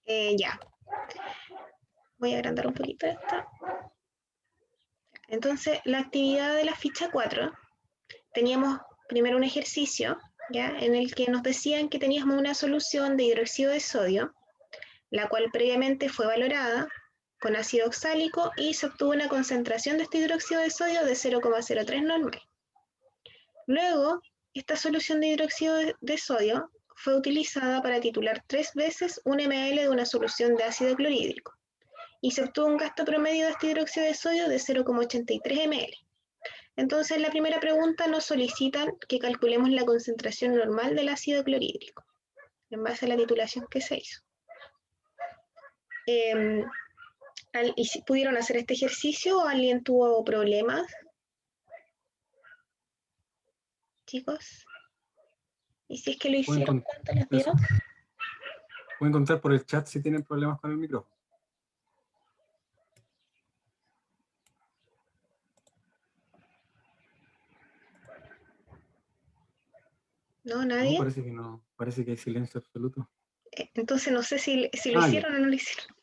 Ya, voy a agrandar un poquito esta. Entonces, la actividad de la ficha 4, teníamos primero un ejercicio, ¿ya? En el que nos decían que teníamos una solución de hidróxido de sodio, la cual previamente fue valorada con ácido oxálico y se obtuvo una concentración de este hidróxido de sodio de 0,03 normal. Luego, esta solución de hidróxido de sodio fue utilizada para titular 3 veces un ml de una solución de ácido clorhídrico y se obtuvo un gasto promedio de este hidróxido de sodio de 0,83 ml. Entonces, en la primera pregunta nos solicitan que calculemos la concentración normal del ácido clorhídrico en base a la titulación que se hizo. ¿Y si pudieron hacer este ejercicio o alguien tuvo problemas? Chicos. ¿Y si es que lo hicieron, cuánto les dio? Pueden contar por el chat si tienen problemas con el micrófono. No, nadie. No, parece que no, parece que hay silencio absoluto. Entonces no sé si lo hicieron o no lo hicieron.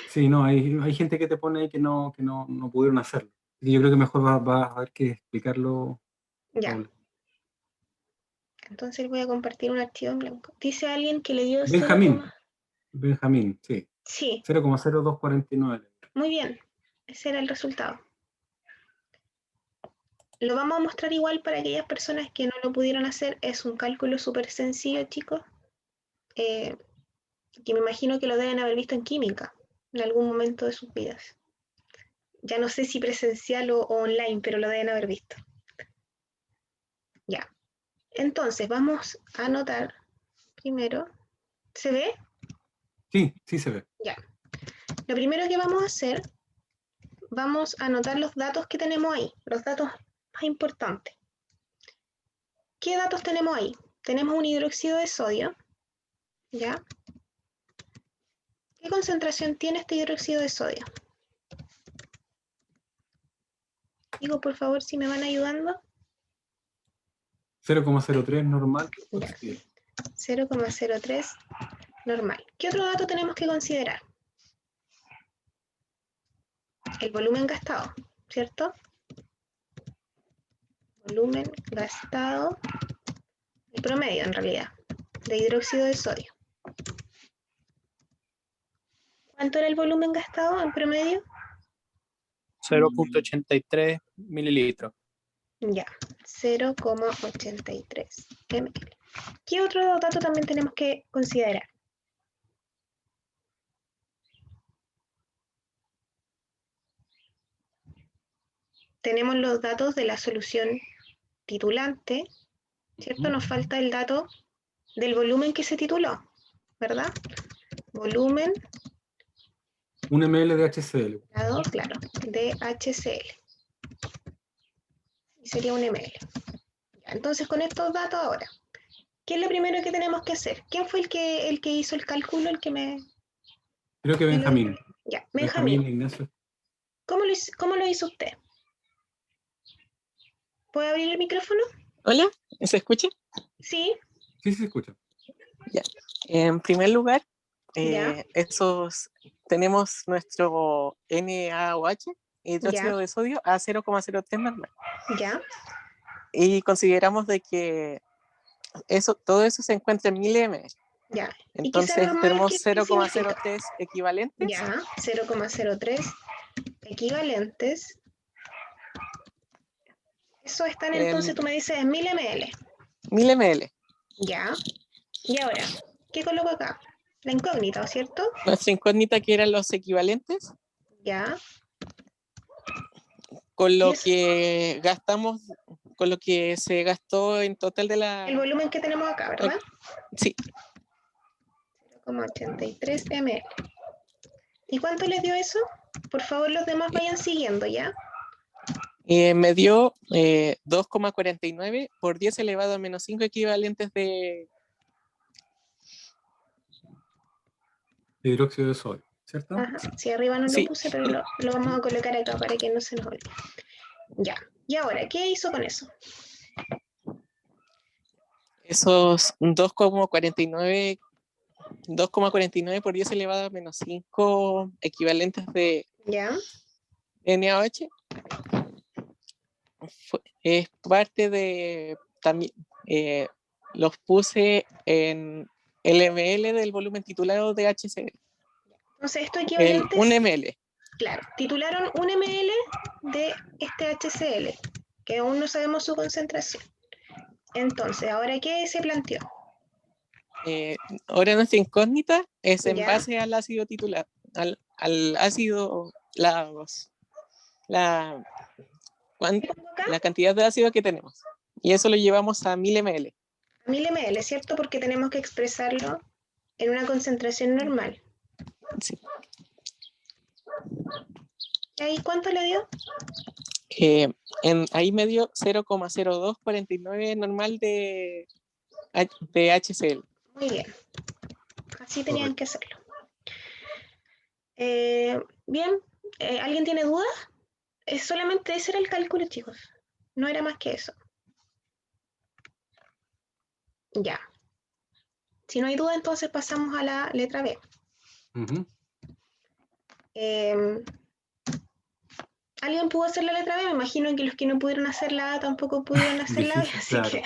Sí, no, hay gente que te pone ahí que no pudieron hacerlo. Y yo creo que mejor va a haber que explicarlo. Ya. Paula. Entonces voy a compartir un archivo en blanco. Dice alguien que le dio Benjamín, 0, Benjamín, sí. sí. 0,0249. Muy bien. Ese era el resultado. Lo vamos a mostrar igual para aquellas personas que no lo pudieron hacer. Es un cálculo súper sencillo, chicos. Que me imagino que lo deben haber visto en química en algún momento de sus vidas. Ya no sé si presencial o online, pero lo deben haber visto. Ya. Entonces, vamos a anotar primero. ¿Se ve? Sí, sí se ve. Ya. Lo primero que vamos a hacer, vamos a anotar los datos que tenemos ahí, los datos más importantes. ¿Qué datos tenemos ahí? Tenemos un hidróxido de sodio, ¿ya? ¿Qué concentración tiene este hidróxido de sodio? Digo, por favor, si me van ayudando. 0,03 normal. Ya. 0,03 normal. ¿Qué otro dato tenemos que considerar? El volumen gastado, ¿cierto? Volumen gastado, el promedio en realidad, de hidróxido de sodio. ¿Cuánto era el volumen gastado en promedio? 0,83 mililitros. Ya, 0,83 ml. ¿Qué otro dato también tenemos que considerar? Tenemos los datos de la solución titulante, ¿cierto? Nos falta el dato del volumen que se tituló, ¿verdad? Volumen 1 ml de HCl. claro, de HCl. Y sería un ml. Ya, entonces, con estos datos ahora, ¿qué es lo primero que tenemos que hacer? ¿Quién fue el que hizo el cálculo? Creo que Benjamín. Ya, Benjamín, Benjamín. Ignacio. ¿Cómo lo hizo usted? ¿Puede abrir el micrófono? Hola, ¿se escucha? Sí. Sí, se escucha. Ya. En primer lugar, Ya. tenemos nuestro NaOH, hidróxido Ya. de sodio, a 0,03 normal. Ya. Y consideramos de que todo eso se encuentra en 1000 ml. Ya. ¿Y qué sea Entonces normal? tenemos ¿Qué significa? 0,03 equivalentes. Ya, 0,03 equivalentes. Eso están entonces, tú me dices, en 1000 ml. 1000 ml. Ya. Y ahora, ¿qué coloco acá? La incógnita, ¿cierto? Nuestra incógnita que eran los equivalentes. Ya. Con lo que gastamos, con lo que se gastó en total de la... El volumen que tenemos acá, ¿verdad? Sí. 0,83 ml. ¿Y cuánto les dio eso? Por favor, los demás vayan siguiendo, ¿ya? Me dio 2,49 por 10 elevado a menos 5 equivalentes de Hidróxido de sodio, ¿cierto? Ajá. Sí, arriba no lo puse, pero lo vamos a colocar acá para que no se nos olvide. Ya. Y ahora, ¿qué hizo con eso? Esos 2,49 2,49 por 10 elevado a menos 5 equivalentes de ¿Ya? NaOH. Es parte de, también los puse en el ml del volumen titulado de HCl. Entonces, esto El equivalente 1 ml. claro, titularon 1 ml de este HCl, que aún no sabemos su concentración. Entonces, ¿ahora qué se planteó? Ahora nuestra incógnita es en ¿Ya? base al ácido titular, al ácido, ¿Qué pongo acá? la cantidad de ácido que tenemos. Y eso lo llevamos a 1000 ml. 1000 ml, ¿cierto? Porque tenemos que expresarlo en una concentración normal. Sí. ¿Y ahí cuánto le dio? Ahí me dio 0,0249 normal de HCl. Muy bien. Así tenían que hacerlo. Bien, ¿alguien tiene dudas? Solamente ese era el cálculo, chicos. No era más que eso. Ya. Si no hay duda, entonces pasamos a la letra B. Ujú. ¿Alguien pudo hacer la letra B? Me imagino que los que no pudieron hacer la A tampoco pudieron hacer la B. Difícil, Así claro, que,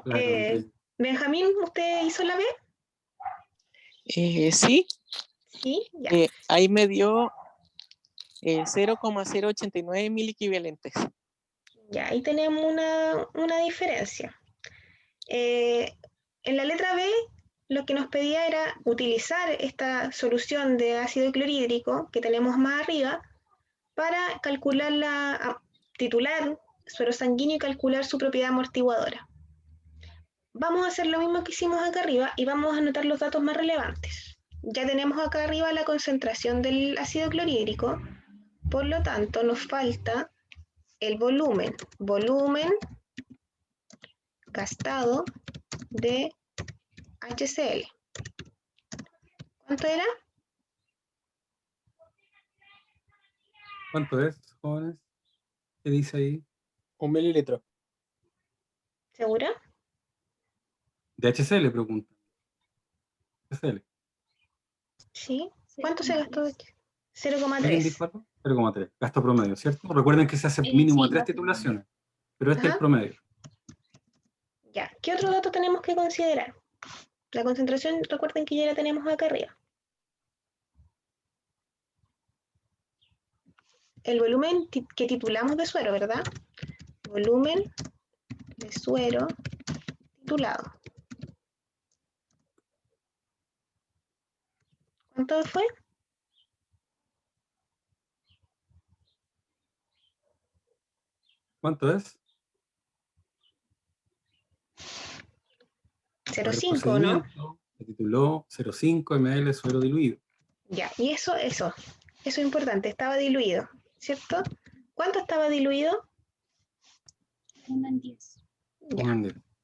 claro. Benjamín, ¿usted hizo la B? Sí, Sí, ya. ahí me dio 0,089 mil equivalentes. Ya, ahí tenemos una diferencia. En la letra B, lo que nos pedía era utilizar esta solución de ácido clorhídrico que tenemos más arriba para calcular titular suero sanguíneo y calcular su propiedad amortiguadora. Vamos a hacer lo mismo que hicimos acá arriba y vamos a anotar los datos más relevantes. Ya tenemos acá arriba la concentración del ácido clorhídrico, por lo tanto nos falta el volumen gastado de HCl. ¿Cuánto era? ¿Cuánto es, jóvenes? ¿Qué dice ahí? 1 mililitro. ¿Segura? De HCl, pregunta. HCl. Sí. ¿Cuánto se gastó? ¿Alguien 0,3. dijo algo? 0,3. Gasto promedio, ¿cierto? Recuerden que se hace mínimo de Sí, 3 más o menos. titulaciones, pero este es Ajá. el promedio. Ya. ¿Qué otro dato tenemos que considerar? La concentración, recuerden que ya la tenemos acá arriba. El volumen que titulamos de suero, ¿verdad? Volumen de suero titulado. ¿Cuánto fue? ¿Cuánto es? 0,5, ¿no? Se tituló 0,5 ml suero diluido. Ya, y eso es importante, estaba diluido, ¿cierto? ¿Cuánto estaba diluido? 1 en 10. Ya,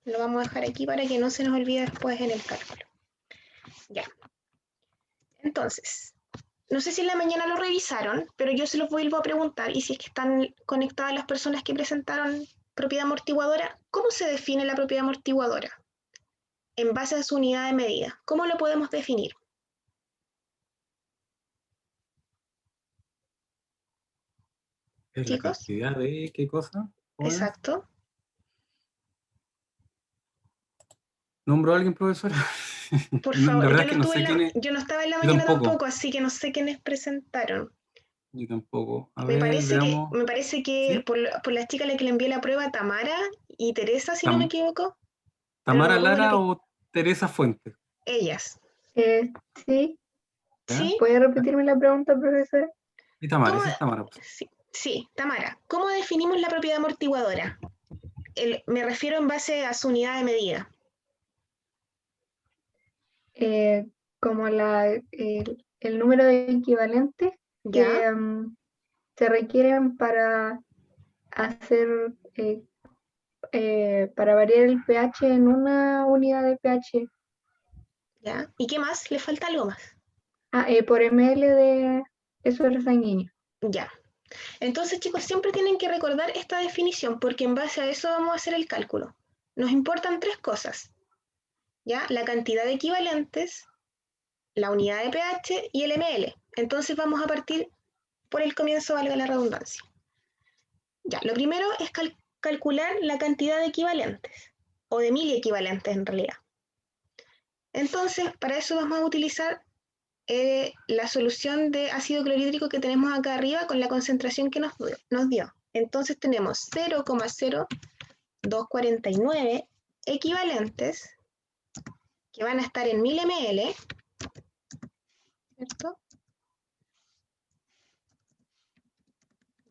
lo vamos a dejar aquí para que no se nos olvide después en el cálculo. Ya. Entonces, no sé si en la mañana lo revisaron, pero yo se los vuelvo a preguntar, y si es que están conectadas las personas que presentaron propiedad amortiguadora, ¿cómo se define la propiedad amortiguadora? En base a su unidad de medida. ¿Cómo lo podemos definir? ¿Es la Chicos, cantidad de qué cosa, jóvenes? exacto. ¿Nombró a alguien, profesora? Por La favor, verdad yo es no, que no sé quién es. yo no estaba en la Yo mañana tampoco. tampoco, así que no sé quiénes presentaron. Yo tampoco. A Me ver, parece veamos. que ¿Sí? por la chica a la que le envié la prueba, Tamara y Teresa, si no me equivoco, pero no me ¿Tamara acuerdo Lara o Teresa Fuentes? ellas. Sí, ¿Ya? ¿Sí? ¿puede repetirme la pregunta, profesor? Y Tamara, ¿Cómo? esa es Tamara. Pues. Sí, Tamara, ¿cómo definimos la propiedad amortiguadora? Me refiero en base a su unidad de medida. Como el número de equivalentes ¿Ya? que se requieren para hacer, para variar el pH en una unidad de pH. ¿Ya? ¿Y qué más? ¿Le falta algo más? Por ml de suero sanguíneo. Ya. Entonces, chicos, siempre tienen que recordar esta definición porque en base a eso vamos a hacer el cálculo. Nos importan tres cosas. ¿Ya? La cantidad de equivalentes, la unidad de pH y el ml. Entonces vamos a partir por el comienzo, valga la redundancia. Ya, lo primero es calcular la cantidad de equivalentes, o de miliequivalentes en realidad. Entonces, para eso vamos a utilizar la solución de ácido clorhídrico que tenemos acá arriba con la concentración que nos dio. Entonces tenemos 0,0249 equivalentes que van a estar en 1000 ml, ¿cierto?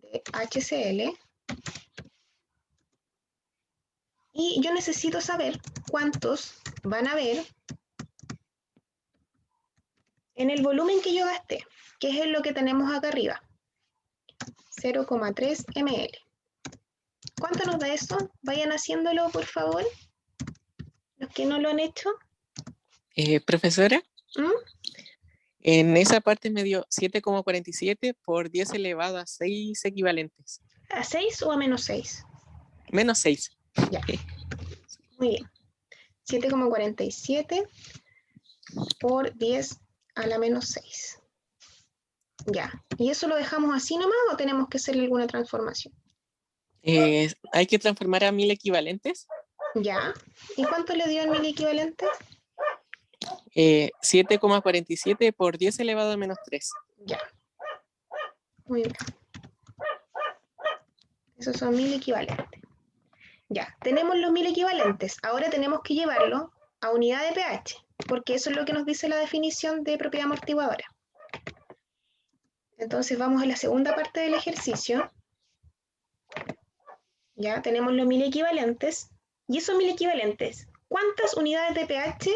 De HCl. Y yo necesito saber cuántos van a haber en el volumen que yo gasté, que es lo que tenemos acá arriba, 0,3 ml. ¿Cuánto nos da eso? Vayan haciéndolo, por favor, los que no lo han hecho. Profesora, ¿Mm? en esa parte me dio 7,47 por 10 elevado a 6 equivalentes. ¿A 6 o a menos 6? Menos 6. Ya. Muy bien. 7,47 por 10 a la menos 6. Ya. ¿Y eso lo dejamos así nomás o tenemos que hacerle alguna transformación? Hay que transformar a 1000 equivalentes. Ya. ¿Y cuánto le dio en 1000 equivalentes? 7,47 por 10 elevado a menos 3. Ya. Muy bien. Esos son 1000 equivalentes. Ya, tenemos los 1000 equivalentes. Ahora tenemos que llevarlo a unidad de pH, porque eso es lo que nos dice la definición de propiedad amortiguadora. Entonces vamos a la segunda parte del ejercicio. Ya tenemos los 1000 equivalentes. Y esos 1000 equivalentes, ¿cuántas unidades de pH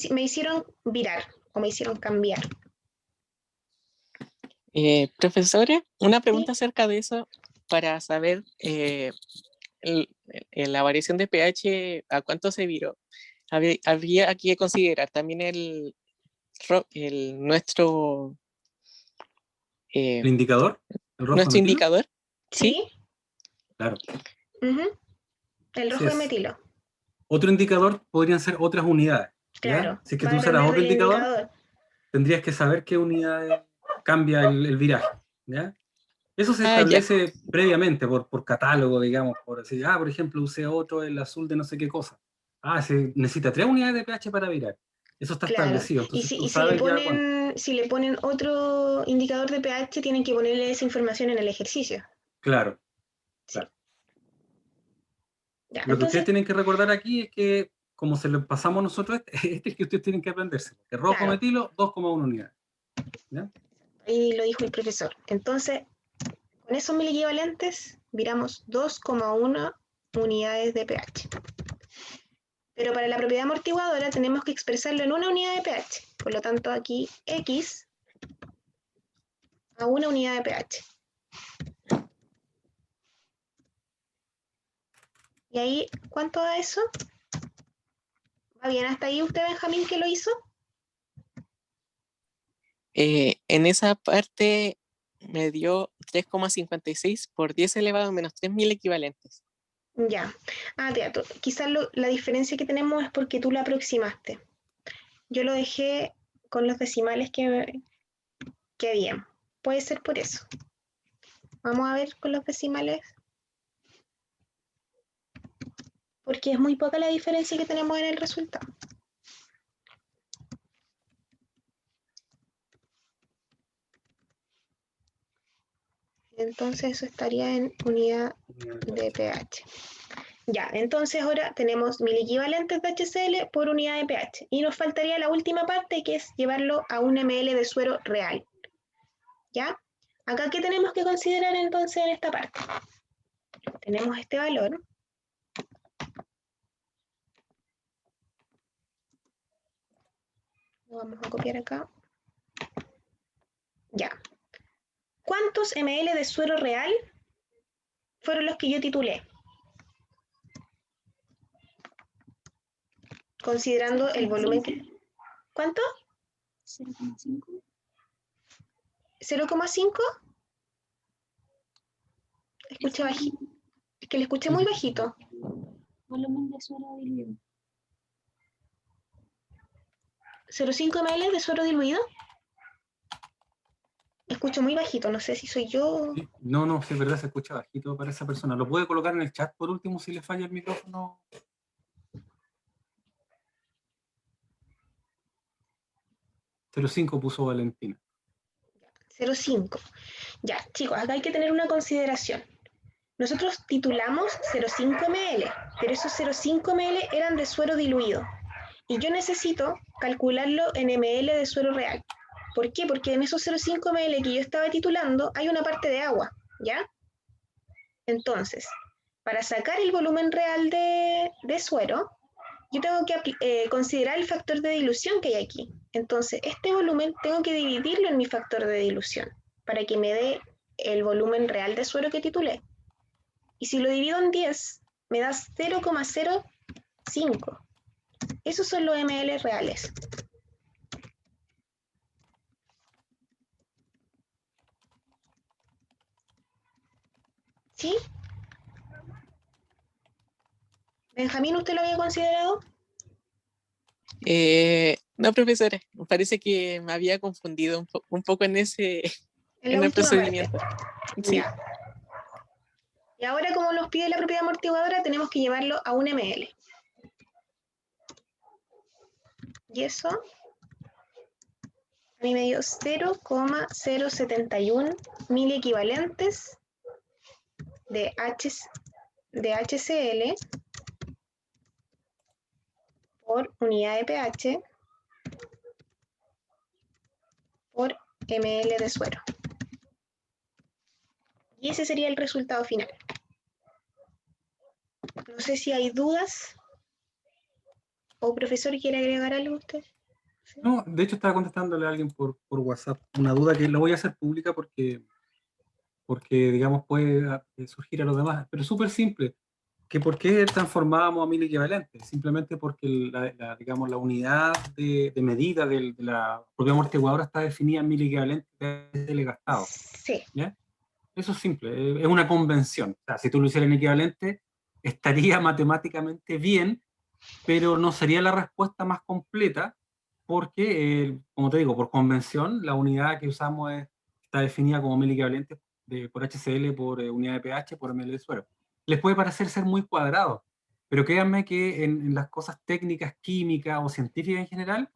me hicieron virar o me hicieron cambiar? Profesora, una pregunta Sí. acerca de eso para saber la variación de pH, ¿a cuánto se viró? Habría que considerar también nuestro, ¿El indicador? ¿El rojo nuestro metilo? indicador. Sí. Sí. Claro. Ujú. El rojo Así de es. metilo. Otro indicador podrían ser otras unidades. ¿ya? Claro. Si es que Va tú a usaras depender otro del indicador, indicador. tendrías que saber qué unidad cambia el viraje. ¿ya? Eso se Ah, ya. establece previamente por catálogo, digamos, por decir, por ejemplo, usé otro, el azul de no sé qué cosa. Se necesita 3 unidades de pH para virar. Eso está Claro. establecido, Y entonces tú si le sabes ya cuánto. si le ponen otro indicador de pH, tienen que ponerle esa información en el ejercicio. Claro. Sí. Claro. Ya, Lo que ustedes entonces, tienen que recordar aquí es que, como se lo pasamos nosotros, este es que ustedes tienen que aprenderse. Que rojo claro, metilo, 2,1 unidades. ¿ya? ahí lo dijo el profesor. Entonces, con esos 1000 equivalentes, viramos 2,1 unidades de pH. Pero para la propiedad amortiguadora tenemos que expresarlo en una unidad de pH. Por lo tanto, aquí X a una unidad de pH. Y ahí, ¿cuánto da eso? ¿Va bien hasta ahí usted, Benjamín, que lo hizo? En esa parte me dio 3,56 por 10 elevado a menos 3000 equivalentes. Ya. Teatro. Quizás la diferencia que tenemos es porque tú lo aproximaste. Yo lo dejé con los decimales que habían. Puede ser por eso. Vamos a ver con los decimales. Porque es muy poca la diferencia que tenemos en el resultado. Entonces eso estaría en unidad de pH. Ya, entonces ahora tenemos 1000 equivalentes de HCl por unidad de pH. Y nos faltaría la última parte, que es llevarlo a un ml de suero real. ¿Ya? Acá, ¿qué tenemos que considerar entonces en esta parte? Tenemos este valor. Lo vamos a copiar acá. Ya. ¿Cuántos ml de suero real fueron los que yo titulé? Considerando el volumen que... ¿Cuánto? 0,5. 0,5. Escucha bajito. Es que le escuché muy bajito. Volumen de suero diluido. 0,5 ml de suero diluido. Escucho muy bajito, no sé si soy yo. Sí, no, sí, es verdad, se escucha bajito para esa persona. ¿Lo puede colocar en el chat por último si le falla el micrófono? 0,5 puso Valentina. 0,5. Ya, chicos, acá hay que tener una consideración. Nosotros titulamos 0,5 ml, pero esos 0,5 ml eran de suero diluido. Y yo necesito calcularlo en ml de suero real. ¿Por qué? Porque en esos 0,5 ml que yo estaba titulando hay una parte de agua, ¿ya? Entonces, para sacar el volumen real de suero, yo tengo que considerar el factor de dilución que hay aquí. Entonces, este volumen tengo que dividirlo en mi factor de dilución para que me dé el volumen real de suero que titulé. Y si lo divido en 10, me da 0,05. Esos son los ml reales. ¿Sí? Benjamín, ¿usted lo había considerado? No, profesora, parece que me había confundido un poco en ese En la en el última parte. procedimiento. Sí. Ya. Y ahora, como nos pide la propiedad amortiguadora, tenemos que llevarlo a un ml. Y eso a mí me dio 0,071 mil equivalentes de HCl por unidad de pH por ml de suero. Y ese sería el resultado final. No sé si hay dudas. ¿O profesor quiere agregar algo usted? No, de hecho estaba contestándole a alguien por WhatsApp una duda que la voy a hacer pública porque digamos, puede surgir a los demás, pero es súper simple. Que ¿Por qué transformábamos a mil equivalentes? Simplemente porque digamos, la unidad de medida de la propia amortiguadora está definida en mil equivalentes de gastado. Sí. ¿Ya? Eso es simple, es una convención. O sea, si tú lo hicieras en equivalente, estaría matemáticamente bien, pero no sería la respuesta más completa, porque, como te digo, por convención, la unidad que usamos está definida como mil equivalentes por HCl, por unidad de pH, por ml de suero. Les puede parecer ser muy cuadrado, pero créanme que en las cosas técnicas, químicas o científicas en general,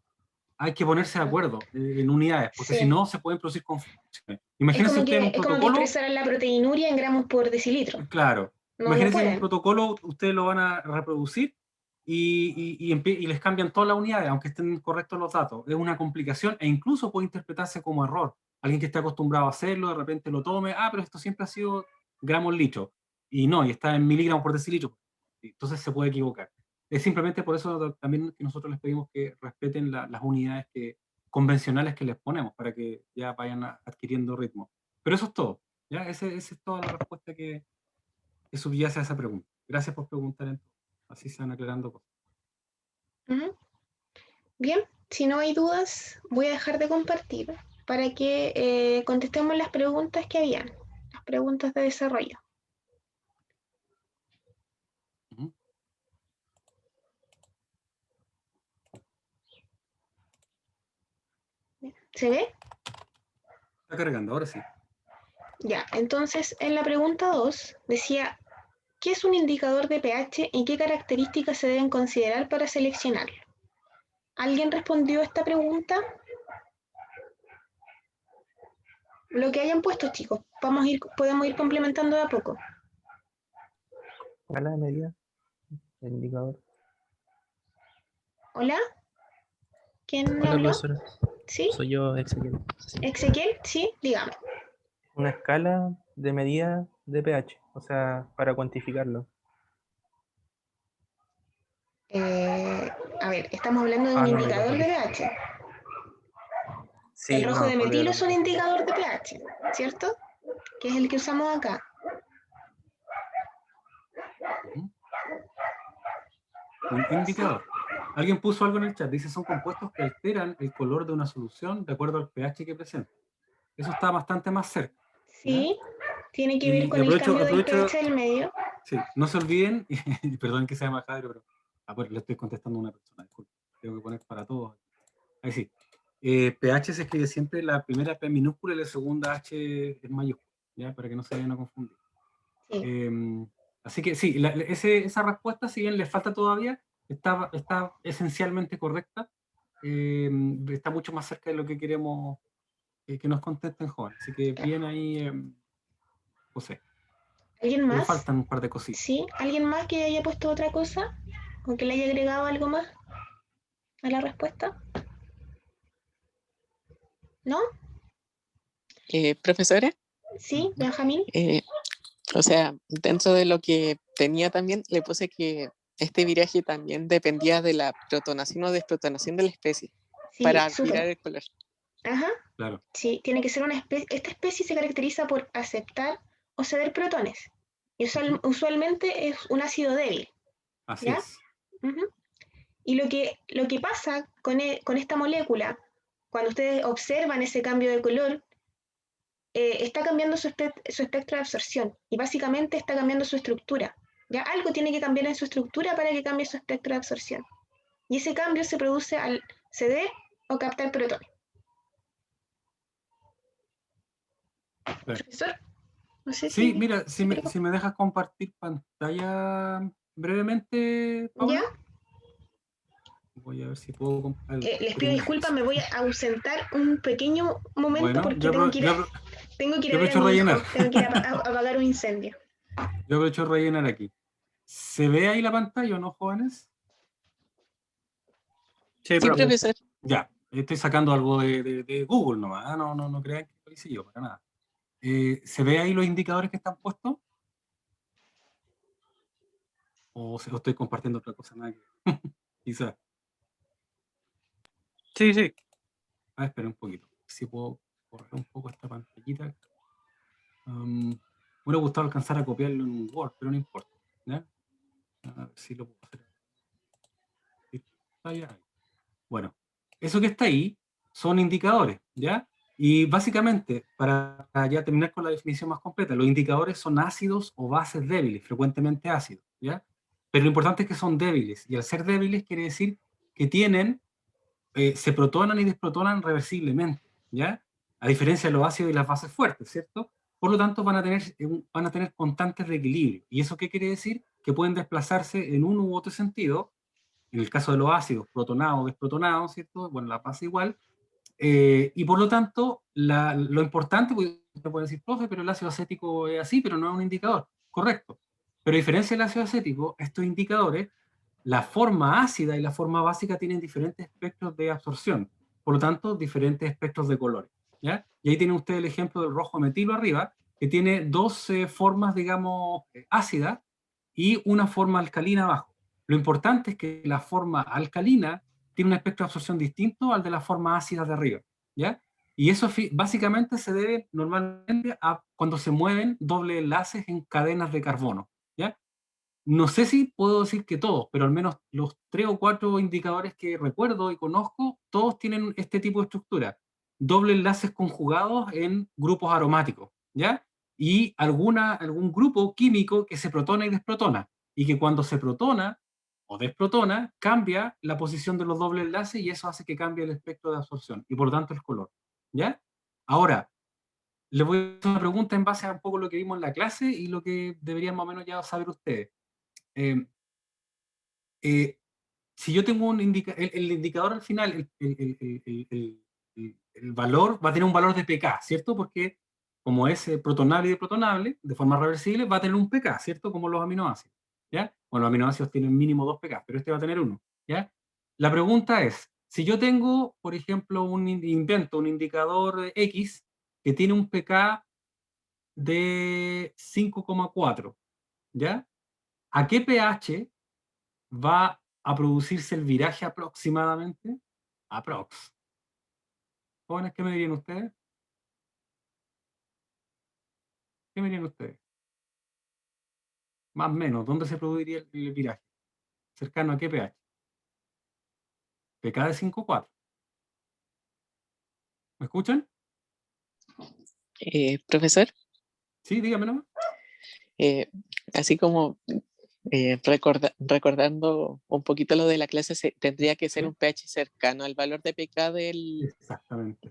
hay que ponerse de acuerdo en unidades, porque Sí. si no se pueden producir confusiones. Es Imagínense como, usted en un que protocolo. expresar la proteinuria en gramos por decilitro. Claro. No Imagínense en un pueden. protocolo, ustedes lo van a reproducir y les cambian todas las unidades, aunque estén correctos los datos. Es una complicación e incluso puede interpretarse como error. Alguien que esté acostumbrado a hacerlo, de repente lo tome, pero esto siempre ha sido gramos litro. Y no, y está en miligramos por decilitro. Entonces se puede equivocar. Es simplemente por eso también que nosotros les pedimos que respeten las unidades convencionales que les ponemos, para que ya vayan adquiriendo ritmo. Pero eso es todo. ¿Ya? Esa es toda la respuesta que subyace a esa pregunta. Gracias por preguntar, entonces. Así se van aclarando cosas. Bien, si no hay dudas, voy a dejar de compartir para que contestemos las preguntas que habían, las preguntas de desarrollo. ¿Se ve? Está cargando, ahora sí. Ya, entonces en la pregunta 2 decía, ¿qué es un indicador de pH y qué características se deben considerar para seleccionarlo? ¿Alguien respondió esta pregunta? Lo que hayan puesto, chicos, podemos ir complementando de a poco. Escala de medida, el indicador. ¿Hola? ¿Quién Hola, habló? profesora. ¿Sí? Soy yo, Ezequiel. Sí. ¿Ezequiel? Sí, dígame. Una escala de medida de pH, o sea, para cuantificarlo. A ver, estamos hablando de un No, me indicador de confundí. pH. Sí, El rojo no, de metilo es un olvídalo. indicador de pH, ¿cierto? Que es el que usamos acá. Un indicador. Alguien puso algo en el chat, dice son compuestos que alteran el color de una solución de acuerdo al pH que presenta. Eso está bastante más cerca. Sí, tiene que ver Y con el cambio del pH del medio. Sí, no se olviden, y perdón que sea majadero, pero bueno, le estoy contestando a una persona, disculpe, tengo que poner para todos. Ahí sí. pH se escribe siempre la primera P minúscula y la segunda H en mayúscula, ¿ya? Para que no se vayan a confundir. Sí. Así que sí, esa respuesta, si bien le falta todavía, está esencialmente correcta. Está mucho más cerca de lo que queremos que nos contesten jóvenes. Así que bien ahí, José. ¿Alguien Pero más? faltan un par de cositas. ¿Sí? ¿Alguien más que haya puesto otra cosa? ¿O que le haya agregado algo más a la respuesta? ¿No? Profesora, ¿Sí? ¿Benjamín? o sea, dentro de lo que tenía también, le puse que este viraje también dependía de la protonación o desprotonación de la especie Sí, para virar súper. el color. Ajá. Claro, Sí, tiene que ser una especie. Esta especie se caracteriza por aceptar o ceder protones. Y usualmente es un ácido débil. así ¿Ya? es. Ujú. Y lo que pasa con esta molécula, cuando ustedes observan ese cambio de color, está cambiando su espectro de absorción y básicamente está cambiando su estructura. ¿Ya? Algo tiene que cambiar en su estructura para que cambie su espectro de absorción. Y ese cambio se produce al ceder o captar protones. Claro. Profesor, no sé Sí, si... mira, si me dejas compartir pantalla brevemente, ¿Ya? Paula. Voy a ver si puedo Les pido disculpas, me voy a ausentar un pequeño momento Bueno, porque tengo que ir yo a ver a aprovecho a mi hijo, rellenar. tengo que ir a apagar un incendio. Yo aprovecho a rellenar aquí. ¿Se ve ahí la pantalla o no, jóvenes? Sí, Sí, profe. profesor. Ya, estoy sacando algo de Google nomás, no crean que lo hice yo, para nada. ¿Se ve ahí los indicadores que están puestos? ¿O estoy compartiendo otra cosa? Nada que ver. Quizás. Sí, sí. Espera un poquito. Si puedo correr un poco esta pantallita. Me hubiera gustado alcanzar a copiarlo en Word, pero no importa. ¿Ya? A ver si lo puedo hacer. Bueno, eso que está ahí son indicadores, ¿ya? Y básicamente, para ya terminar con la definición más completa, los indicadores son ácidos o bases débiles, frecuentemente ácidos, ¿ya? Pero lo importante es que son débiles, y al ser débiles quiere decir que se protonan y desprotonan reversiblemente, ¿ya? A diferencia de los ácidos y las bases fuertes, ¿cierto? Por lo tanto, van a tener constantes de equilibrio. ¿Y eso qué quiere decir? Que pueden desplazarse en uno u otro sentido, en el caso de los ácidos, protonados o desprotonados, ¿cierto? Bueno, la base igual. Y por lo tanto, lo importante, pues, usted puede decir, profe, pero el ácido acético es así, pero no es un indicador. Correcto. Pero a diferencia del ácido acético, estos indicadores, la forma ácida y la forma básica tienen diferentes espectros de absorción. Por lo tanto, diferentes espectros de colores. ¿Ya? Y ahí tiene usted el ejemplo del rojo metilo arriba, que tiene dos formas, digamos, ácidas y una forma alcalina abajo. Lo importante es que la forma alcalina tiene un espectro de absorción distinto al de la forma ácida de arriba, ¿ya? Y eso básicamente se debe normalmente a cuando se mueven doble enlaces en cadenas de carbono, ¿ya? No sé si puedo decir que todos, pero al menos los 3 o 4 indicadores que recuerdo y conozco, todos tienen este tipo de estructura. Doble enlaces conjugados en grupos aromáticos, ¿ya? Y algún grupo químico que se protona y desprotona, y que cuando se protona o desprotona, cambia la posición de los dobles enlaces y eso hace que cambie el espectro de absorción y por lo tanto el color, ¿ya? Ahora, les voy a hacer una pregunta en base a un poco lo que vimos en la clase y lo que deberían más o menos ya saber ustedes. Eh, eh, si yo tengo el indicador al final, el valor va a tener un valor de pK, ¿cierto? Porque como es protonable y deprotonable, de forma reversible, va a tener un pK, ¿cierto? Como los aminoácidos, ¿ya? Bueno, los aminoácidos tienen mínimo 2 pK, pero este va a tener uno, ¿ya? La pregunta es, si yo tengo, por ejemplo, invento un indicador X que tiene un pK de 5,4, ¿ya? ¿A qué pH va a producirse el viraje aproximadamente? Aprox. Jóvenes, ¿qué me dirían ustedes? ¿Qué me dirían ustedes? Más o menos, ¿dónde se produciría el viraje? ¿Cercano a qué pH? pK de 5,4. ¿Me escuchan? Profesor, Sí, dígame nomás. eh, así como Recordando un poquito lo de la clase, tendría que ser Sí. un pH cercano al valor de pK del... Exactamente,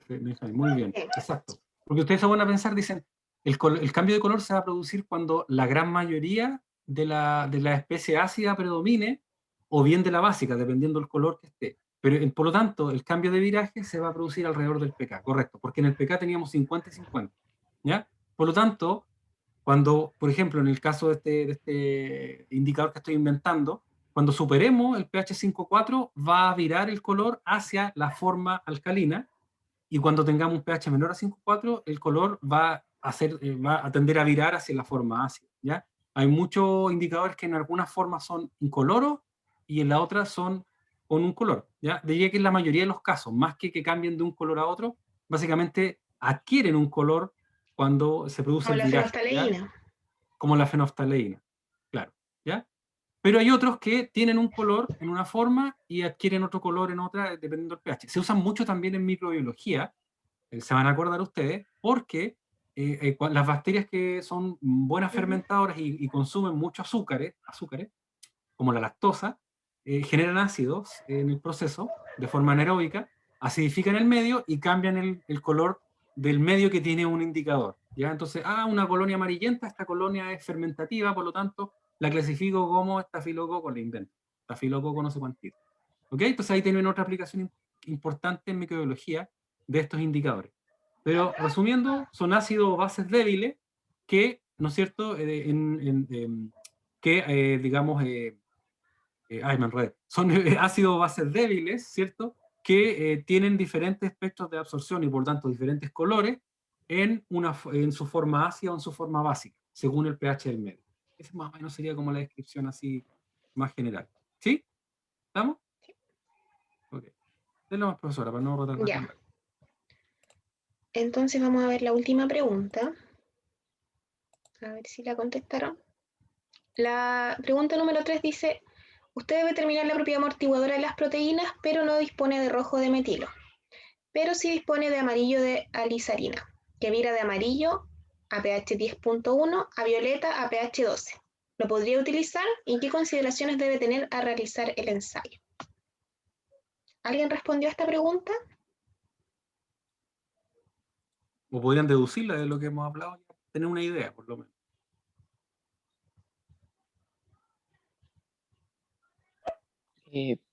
muy bien, Sí. exacto. Porque ustedes se van a pensar, dicen, el cambio de color se va a producir cuando la gran mayoría de la especie ácida predomine, o bien de la básica, dependiendo del color que esté. Pero, por lo tanto, el cambio de viraje se va a producir alrededor del pK, correcto, porque en el pK teníamos 50 y 50, ¿ya? Por lo tanto, cuando, por ejemplo, en el caso de este indicador que estoy inventando, cuando superemos el pH 5,4 va a virar el color hacia la forma alcalina, y cuando tengamos un pH menor a 5,4 el color va a tender a virar hacia la forma ácida, ¿ya? Hay muchos indicadores que en algunas formas son incoloros y en la otra son con un color, ¿ya? Diría que en la mayoría de los casos, más que cambien de un color a otro, básicamente adquieren un color cuando se produce Como el la viraje, ¿ya? fenoftaleína. Como la fenoftaleína, claro, ¿ya? Pero hay otros que tienen un color en una forma y adquieren otro color en otra, dependiendo del pH. Se usan mucho también en microbiología, se van a acordar ustedes, porque las bacterias que son buenas fermentadoras y consumen muchos azúcares, como la lactosa, generan ácidos en el proceso de forma anaeróbica, acidifican el medio y cambian el color del medio que tiene un indicador, ¿ya? Entonces, una colonia amarillenta, esta colonia es fermentativa, por lo tanto, la clasifico como estafilococo, le invento, estafilococo no sé cuántito. ¿Ok? Entonces ahí tienen otra aplicación importante en microbiología de estos indicadores. Pero resumiendo, son ácidos o bases débiles que, ¿no es cierto?, digamos, me enredé. Son ácidos o bases débiles, ¿cierto?, que tienen diferentes espectros de absorción y por tanto diferentes colores en su forma ácida o en su forma básica, según el pH del medio. Esa más o menos sería como la descripción así más general. ¿Sí? ¿Estamos? Ok. Denle más, profesora, para no rotar más Ya. el rato. Entonces vamos a ver la última pregunta. A ver si la contestaron. La pregunta número 3 dice, usted debe determinar la propiedad amortiguadora de las proteínas, pero no dispone de rojo de metilo, pero sí dispone de amarillo de alizarina, que vira de amarillo a pH 10.1 a violeta a pH 12. ¿Lo podría utilizar y qué consideraciones debe tener al realizar el ensayo? ¿Alguien respondió a esta pregunta? O podrían deducirla de lo que hemos hablado, tener una idea, por lo menos.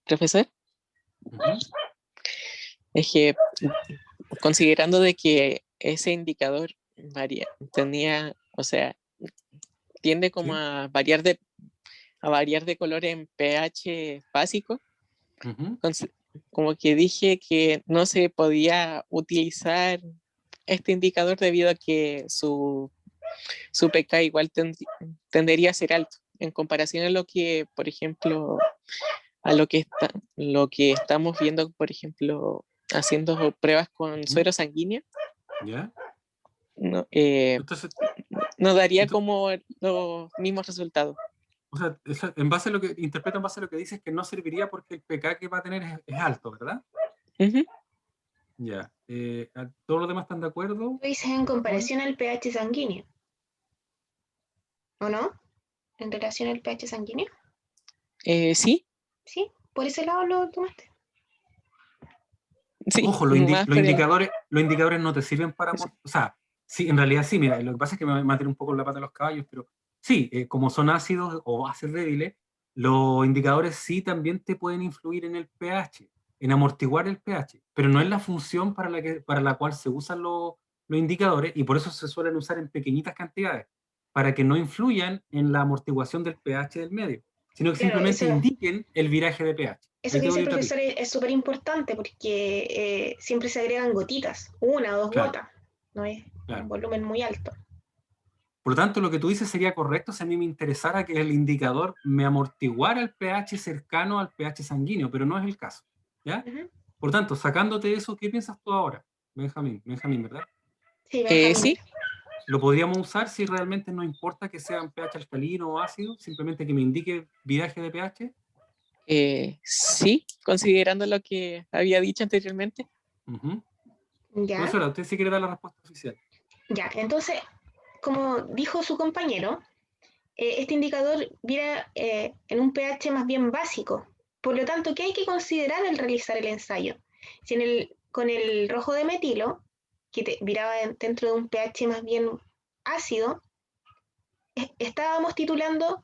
Profesor, Ujú. es que considerando de que ese indicador o sea, tiende como Sí. a variar de color en pH básico, Ujú. como que dije que no se podía utilizar este indicador debido a que su pK igual tendería a ser alto en comparación a lo que, por ejemplo, a lo que estamos viendo, por ejemplo, haciendo pruebas con suero sanguíneo, ¿Ya? no, Entonces, nos daría ento- como los mismos resultados. o sea, en base a lo que interpreto, en base a lo que dices, que no serviría porque el pK que va a tener es alto, ¿verdad? Ujú. Ya. ¿Todos los demás están de acuerdo? Lo dices en comparación al pH sanguíneo, ¿o no? ¿En relación al pH sanguíneo? Sí, Sí, por ese lado lo tomaste. sí, Ojo, más por el... los indicadores no te sirven para... O sea, sí, en realidad sí, mira, lo que pasa es que me maté un poco la pata de los caballos, pero sí, como son ácidos o bases débiles, los indicadores sí también te pueden influir en el pH, en amortiguar el pH, pero no es la función para la cual se usan los indicadores y por eso se suelen usar en pequeñitas cantidades, para que no influyan en la amortiguación del pH del medio, sino que Claro, simplemente indiquen el viraje de pH. eso Ahí que te dice doy el otra profesor pista. es súper importante porque siempre se agregan gotitas, una o dos Claro, gotas, no es un claro. volumen muy alto. Por lo tanto, lo que tú dices sería correcto si a mí me interesara que el indicador me amortiguara el pH cercano al pH sanguíneo, pero no es el caso, ¿ya? Ujú. Por tanto, sacándote eso, ¿qué piensas tú ahora, Benjamín? Benjamín, ¿verdad? Sí, Benjamín. Sí, ¿Lo podríamos usar si realmente no importa que sea un pH alcalino o ácido, simplemente que me indique viraje de pH? sí, considerando lo que había dicho anteriormente. Ujú. Ya, Profesora, usted sí quiere dar la respuesta oficial. ya. Entonces, como dijo su compañero, este indicador viera en un pH más bien básico. Por lo tanto, ¿qué hay que considerar al realizar el ensayo? Si con el rojo de metilo, que viraba dentro de un pH más bien ácido, estábamos titulando.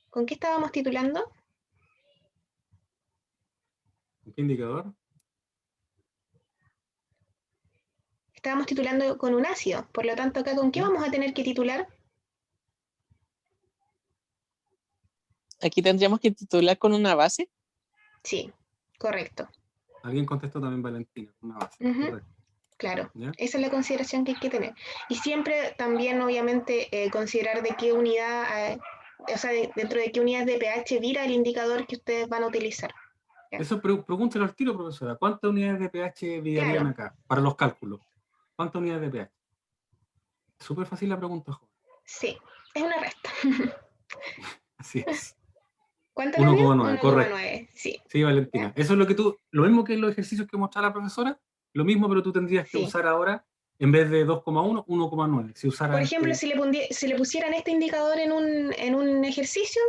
¿Con qué estábamos titulando? ¿Qué indicador? Estábamos titulando con un ácido. Por lo tanto, acá, ¿con qué vamos a tener que titular? Aquí tendríamos que titular con una base. Sí, correcto. Alguien contestó también Valentina, una base. Ujú. Correcto. Claro, ¿Ya? esa es la consideración que hay que tener. Y siempre también, obviamente, considerar de qué unidad, o sea, dentro de qué unidades de pH vira el indicador que ustedes van a utilizar. ¿Ya? Eso pregúntelo al tiro, profesora. ¿Cuántas unidades de pH virarían Claro. acá para los cálculos? ¿Cuántas unidades de pH? Súper fácil la pregunta, joven. Sí, es una resta. Así es. ¿Cuánto nos dio? 1,9, correcto. 1,9, sí. Sí, Valentina. Eso es lo mismo que en los ejercicios que mostraba la profesora, lo mismo, pero tú tendrías que Sí. usar ahora, en vez de 2,1, 1,9. Si usara Por ejemplo, si le pusieran este indicador en un ejercicio,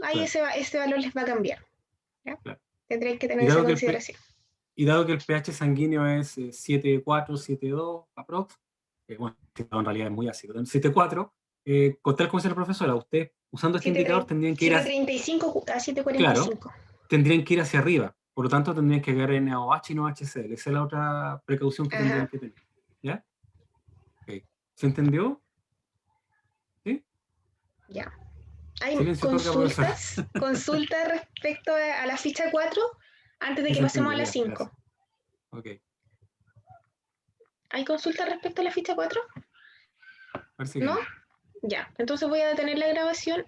ahí claro, ese valor les va a cambiar. ¿Ya? claro. Tendrían que tener Y esa dado que consideración. el pH sanguíneo es 7,4, 7,2 aprox, bueno, en realidad es muy ácido, 7,4, con tal como dice la profesora, usted usando este indicador tendrían que ir 735 a claro, 745. tendrían que ir hacia arriba, por lo tanto tendrían que agregar NaOH y no HCl, esa es la otra precaución que tendrían Ajá, que tener, ¿ya? Ok. ¿Se entendió? ¿Sí? ya. ¿Hay Silencio otorga, profesora. consultas respecto a la ficha 4 antes de Sí, que se pasemos a entendió, la ya, 5? gracias. Ok, ¿Hay consultas respecto a la ficha 4? parece que ¿No? no. Ya, entonces voy a detener la grabación